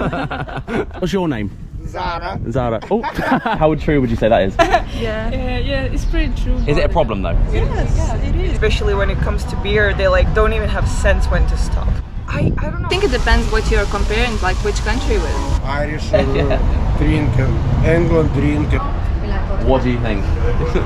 What's your name? Zara. Zara. Oh, how true would you say that is? Yeah, it's pretty true. Is it a problem though? Yes, it is. Especially when it comes to beer, they like don't even have sense when to stop. I don't know. I think it depends what you're comparing, like which country with. Irish drink, England drink. What do you think?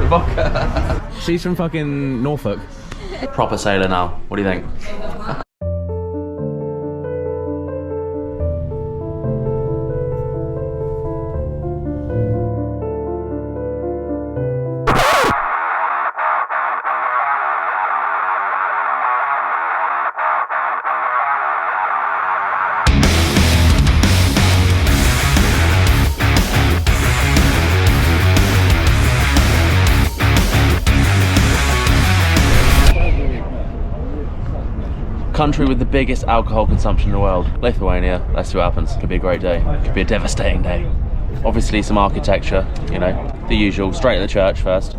Vodka. She's from fucking Norfolk. Proper sailor now. What do you think? Country with the biggest alcohol consumption in the world. Lithuania. Let's see what happens. Could be a great day. Could be a devastating day. Obviously some architecture, you know, the usual. Straight to the church first.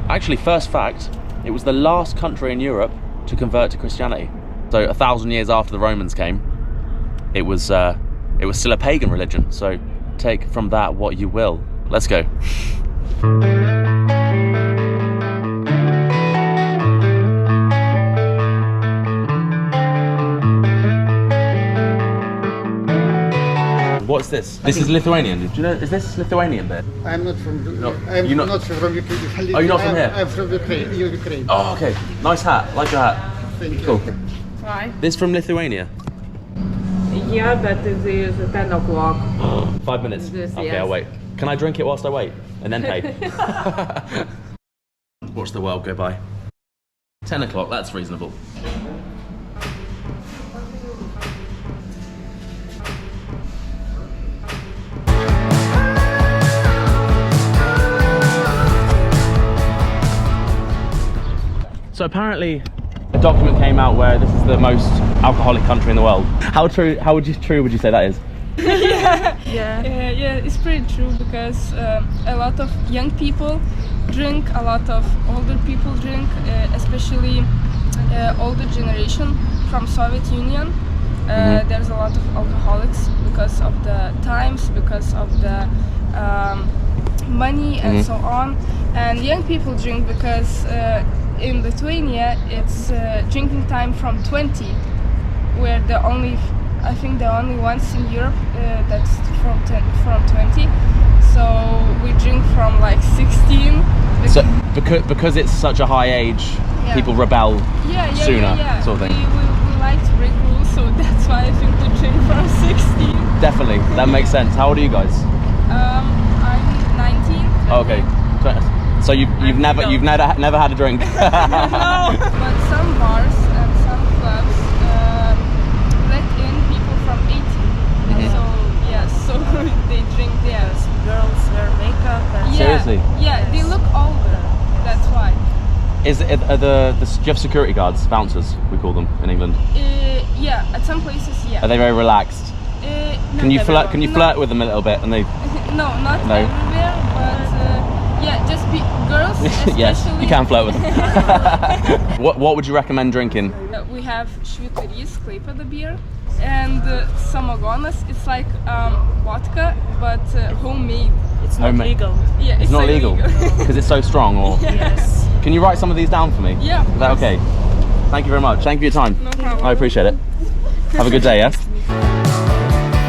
Actually, first fact, it was the last country in Europe to convert to Christianity. So 1,000 years after the Romans came, it was still a pagan religion. So take from that what you will. Let's go. What's this? This is Lithuanian. Do you know? Is this Lithuanian there? I'm not from. No, I'm you're not, not- from Ukraine. Oh, you're not from here? I'm from Ukraine. Ukraine. Oh, okay. Nice hat. Like your hat. Thank you. Cool. Why? This from Lithuania. Yeah, but it is 10 o'clock. 5 minutes. This, Okay, yes. I'll wait. Can I drink it whilst I wait and then pay? Watch the world go by. 10 o'clock. That's reasonable. So apparently a document came out where this is the most alcoholic country in the world. How true would you say that is? Yeah, it's pretty true because a lot of young people drink, a lot of older people drink, especially older generation from Soviet Union. There's a lot of alcoholics because of the times, because of the money and so on. And young people drink because in Lithuania it's drinking time from 20, where I think the only ones in Europe that's from 20. So we drink from like 16. So because it's such a high age, people rebel sooner, sort of thing. We like to break rules, so that's why I think we drink from 16. Definitely, that makes sense. How old are you guys? I'm 19. Oh, okay. So you've never had a drink. No. But some bars and some clubs let in people from 18. So they drink there. Girls wear makeup. And Seriously? Yeah, they look older. That's why. Do you have security guards, bouncers, we call them in England? Yeah, at some places, yeah. Are they very relaxed? Can you flirt? Can you flirt with them a little bit? And they? No, not everywhere, but yeah, just girls especially. Yes, you can flirt with them. What would you recommend drinking? We have Vytis, Klaipėda beer, and samogonas. It's like vodka, but homemade. It's not legal. Yeah, It's not legal because it's so strong. Or Yes. can you write some of these down for me? Yeah. Is that okay? Thank you very much. Thank you for your time. No problem. I appreciate it. Have a good day. Yeah.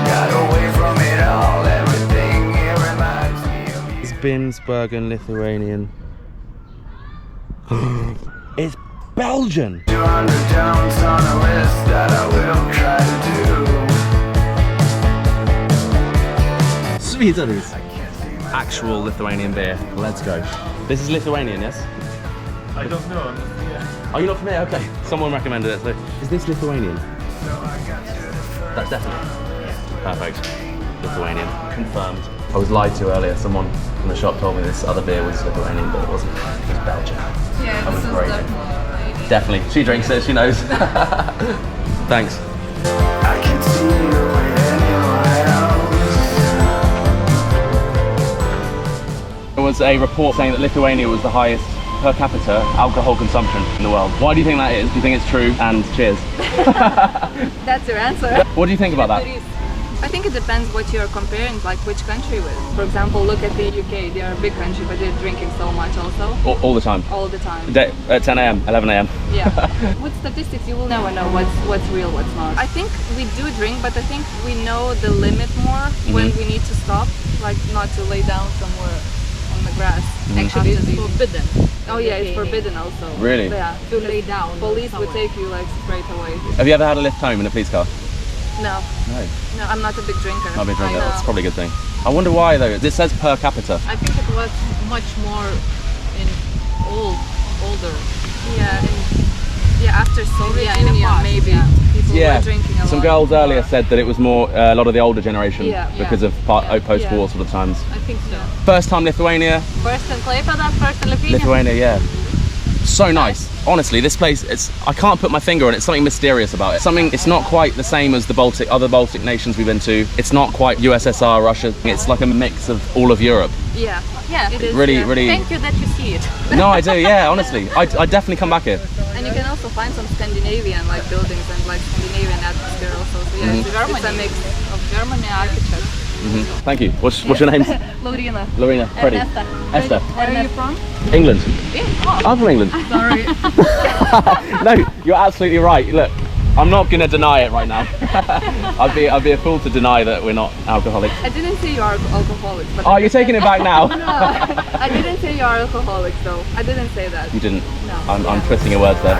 Got away from it all, everything it reminds me of you. It's Binsbergen, Lithuanian. It's Belgian. 200 jumps on a list that I will try to do. Sweet it is. Actual Lithuanian beer. Let's go. This is Lithuanian, yes? I don't know. I'm not here. Oh, you're not familiar? Okay. Someone recommended it. So, is this Lithuanian? That's definitely. Perfect. Lithuanian. Confirmed. I was lied to earlier. Someone from the shop told me this other beer was Lithuanian, but it wasn't. It was Belgian. Yeah, That was this is great. definitely. Definitely. She drinks it. She knows. Thanks. I can see you anywhere else. There was a report saying that Lithuania was the highest per capita alcohol consumption in the world. Why do you think that is? Do you think it's true? And cheers. That's your answer. What do you think about that? I think it depends what you're comparing, like which country with. For example, look at the UK. They are a big country, but they're drinking so much also. All the time. All the time. At 10 a.m, 11 a.m. Yeah. With statistics, you will never know what's real, what's not. I think we do drink, but I think we know the limit more when we need to stop, like not to lay down somewhere on the grass. Actually, it's forbidden. Oh yeah, it's forbidden also. Really? Yeah. To lay down. Police would take you like straight away. Have you ever had a lift home in a police car? No. No. No, I'm not a big drinker. Not a big drinker. I know. That's probably a good thing. I wonder why though. This says per capita. I think it was much more in older. Yeah. After Soviet in the Union, past, maybe people were drinking a lot. Some girls earlier said that it was more a lot of the older generation because of post-war sort of times. I think so. First time Lithuania. First in Klaipėda, first in Lithuania. Lithuania, yeah. So nice. Honestly, this place, I can't put my finger on it. It's something mysterious about it. It's not quite the same as the other Baltic nations we've been to. It's not quite USSR, Russia. It's like a mix of all of Europe. Yeah, it is. Really, yeah. really. Thank you that you see it. No, I do, yeah, honestly. I definitely come back here. And you can also find some Scandinavian like buildings and like Scandinavian atmosphere also. So yeah, it's a mix of Germany architecture. Thank you. What's your name? Lorena. Lorena. Freddie. Esther. Where are you from? England. I'm from England. Sorry. No, you're absolutely right. Look, I'm not going to deny it right now. I'd be a fool to deny that we're not alcoholics. I didn't say you are alcoholics. But Oh, you're taking it back now. No, I didn't say you are alcoholics though. I didn't say that. You didn't. No. I'm twisting your words there.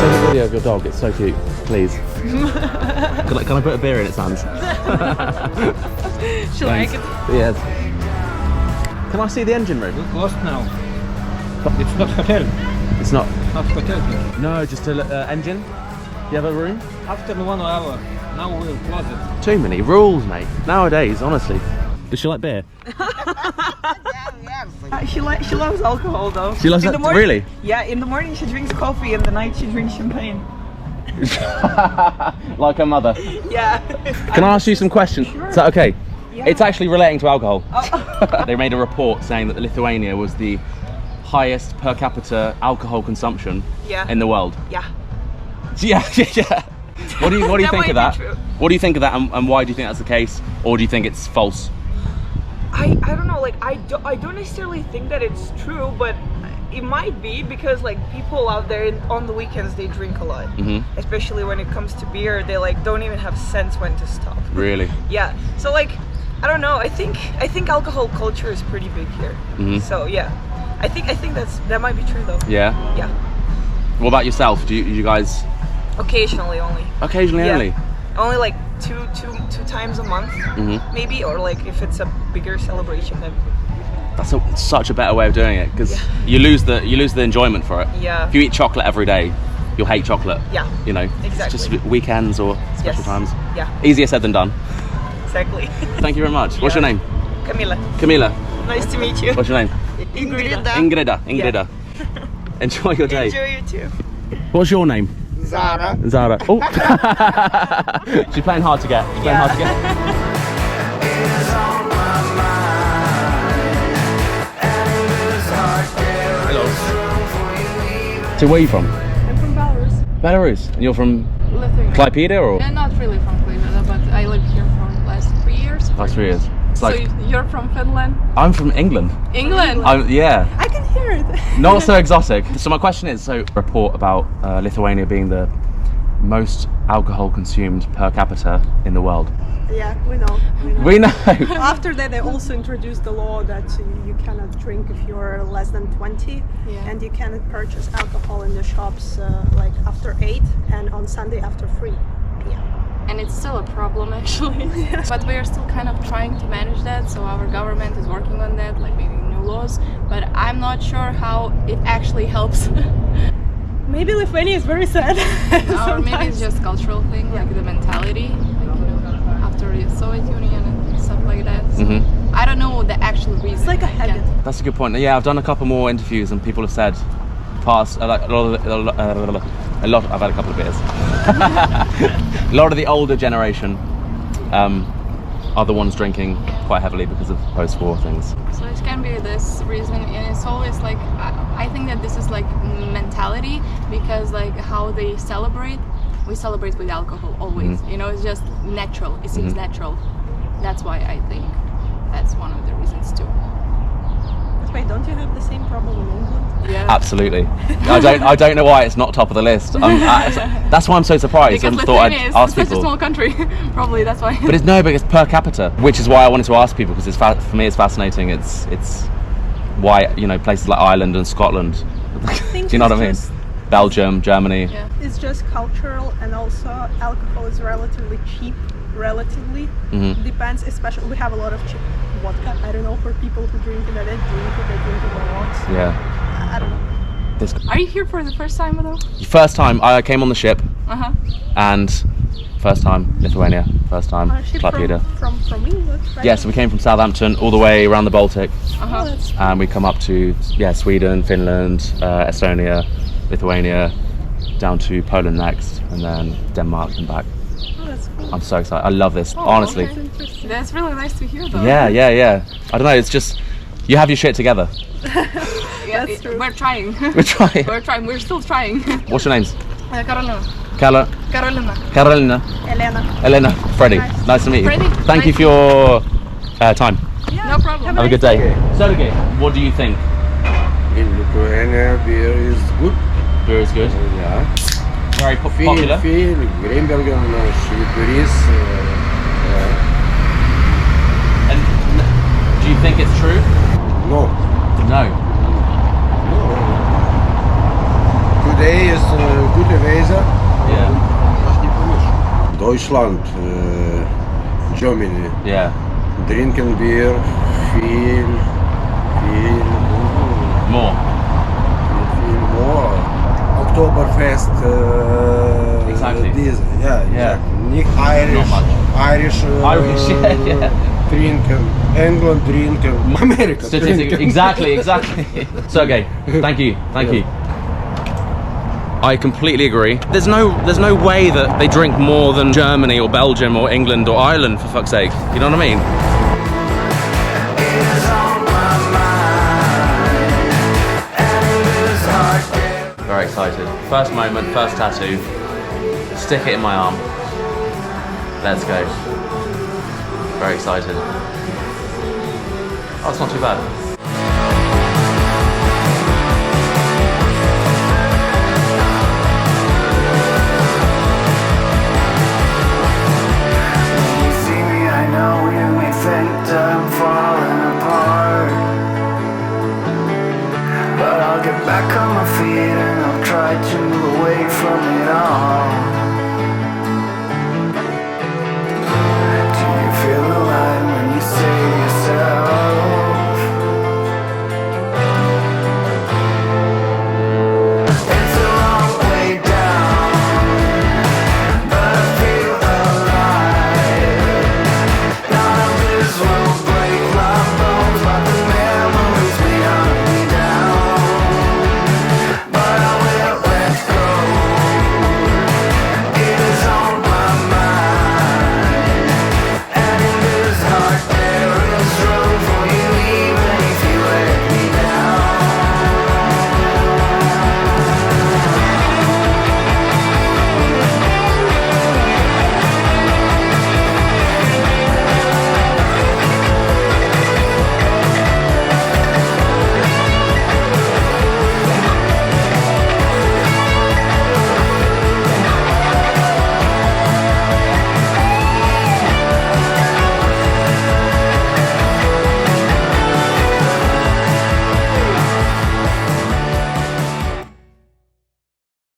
Take a video of your dog. It's so cute. Please. Can I put a beer in its hands? She like it. Yes. Can I see the engine room? We're closed now. It's not hotel. It's not. Not hotel. No, just an engine. You have a room? After 1 hour, now we'll close it. Too many rules, mate. Nowadays, honestly. Does she like beer? She loves alcohol though. She loves In that? the morning- Really? Yeah, in the morning she drinks coffee, in the night she drinks champagne. Like her mother. Yeah. Can I ask you some questions? Is that okay? Yeah. It's actually relating to alcohol. They made a report saying that Lithuania was the highest per capita alcohol consumption in the world. Yeah. Yeah. What do you That think of might that? be true. What do you think of that, and why do you think that's the case, or do you think it's false? I don't know, like I don't necessarily think that it's true, but it might be because like people out there on the weekends they drink a lot. Especially when it comes to beer, they like don't even have sense when to stop. Really? Yeah. So like I don't know. I think alcohol culture is pretty big here. So yeah, I think that might be true though. Yeah. Yeah. What about yourself? Do you guys? Occasionally only. Occasionally only. Only like two times a month, maybe, or like if it's a bigger celebration. Then That's such a better way of doing it, because you lose the enjoyment for it. Yeah. If you eat chocolate every day, you'll hate chocolate. Yeah. You know. Exactly. It's just weekends or special times. Yeah. Easier said than done. Exactly. Thank you very much. What's your name? Camila. Camila. Nice to meet you. What's your name? Ingrida. Ingrida. Enjoy your day. Enjoy you too. What's your name? Zara. Zara. Oh. She's playing hard to get. Hello. So where are you from? I'm from Belarus. Belarus. And you're from Lithuania. Klaipėda or? Not really from Klaipėda, but I live here for the last 3 years. Last 3 years. It's So like, you're from Finland? I'm from England. England? Yeah. I can hear it. Not so exotic. So my question is, a report about Lithuania being the most alcohol consumed per capita in the world. Yeah, we know. We know. After that, they also introduced the law that you cannot drink if you're less than 20, and you cannot purchase alcohol in the shops like after 8 and on Sunday after 3 p.m. And it's still a problem actually. But we are still kind of trying to manage that, so our government is working on that, like making new laws, but I'm not sure how it actually helps. Maybe Lithuania is very sad. Or maybe it's just cultural thing, like the mentality, like, you know, after the Soviet Union and stuff like that. So I don't know the actual reason. It's like a habit. That's a good point. Yeah, I've done a couple more interviews and people have said, I've had a couple of beers. A lot of the older generation are the ones drinking quite heavily because of post-war things. So it can be this reason, and it's always like I think that this is like mentality, because like how they celebrate, we celebrate with alcohol always. You know, it's just natural. It seems natural. That's why I think that's one of the reasons too. But wait, don't you have the same problem in England? Yeah. Absolutely. I don't know why it's not top of the list. That's why I'm so surprised. Because and thought I'd Lithuania is ask such people. a small country, probably that's why. But it's per capita, which is why I wanted to ask people, because for me it's fascinating. It's why, you know, places like Ireland and Scotland. Do you know what I mean? Belgium, Germany. Yeah. It's just cultural, and also alcohol is relatively cheap. Relatively depends. Especially we have a lot of cheap vodka. I don't know, for people who drink it, they drink it a lot. Yeah. I don't know. Are you here for the first time though? First time I came on the ship, and first time Lithuania, first time club leader. From England, right? Yeah, so we came from Southampton all the way around the Baltic, That's and we come up to Sweden, Finland, Estonia, Lithuania, down to Poland next, and then Denmark and back. that's cool. I'm so excited. I love this, honestly. That's interesting. That's really nice to hear though. Yeah. I don't know, it's just, you have your shit together. Yeah, That's true. We're trying. We're trying. We're trying. We're still trying. What's your names? Carolina. Carolina. Elena. Freddie. Nice to meet you. Freddie, Thank you nice for your time. No problem. Have a good day. Sergey, what do you think? In Lithuania, beer is good. Beer is good. Yeah. Very popular. Feel, Greenbergen, Vytis. And do you think it's true? No. No. Today is good weather. Yeah. Deutschland, Germany. Yeah. Drinking beer, feel More. Oktoberfest. Exactly. This, yeah. Yeah. Exactly. Irish. Not much. Irish, yeah. Drinking. England drinking. America Statistic. drinking. Exactly. Sergey, thank you. I completely agree. There's no way that they drink more than Germany or Belgium or England or Ireland, for fuck's sake. You know what I mean? Very excited. First moment, first tattoo. Stick it in my arm. Let's go. Very excited. Oh, it's not too bad.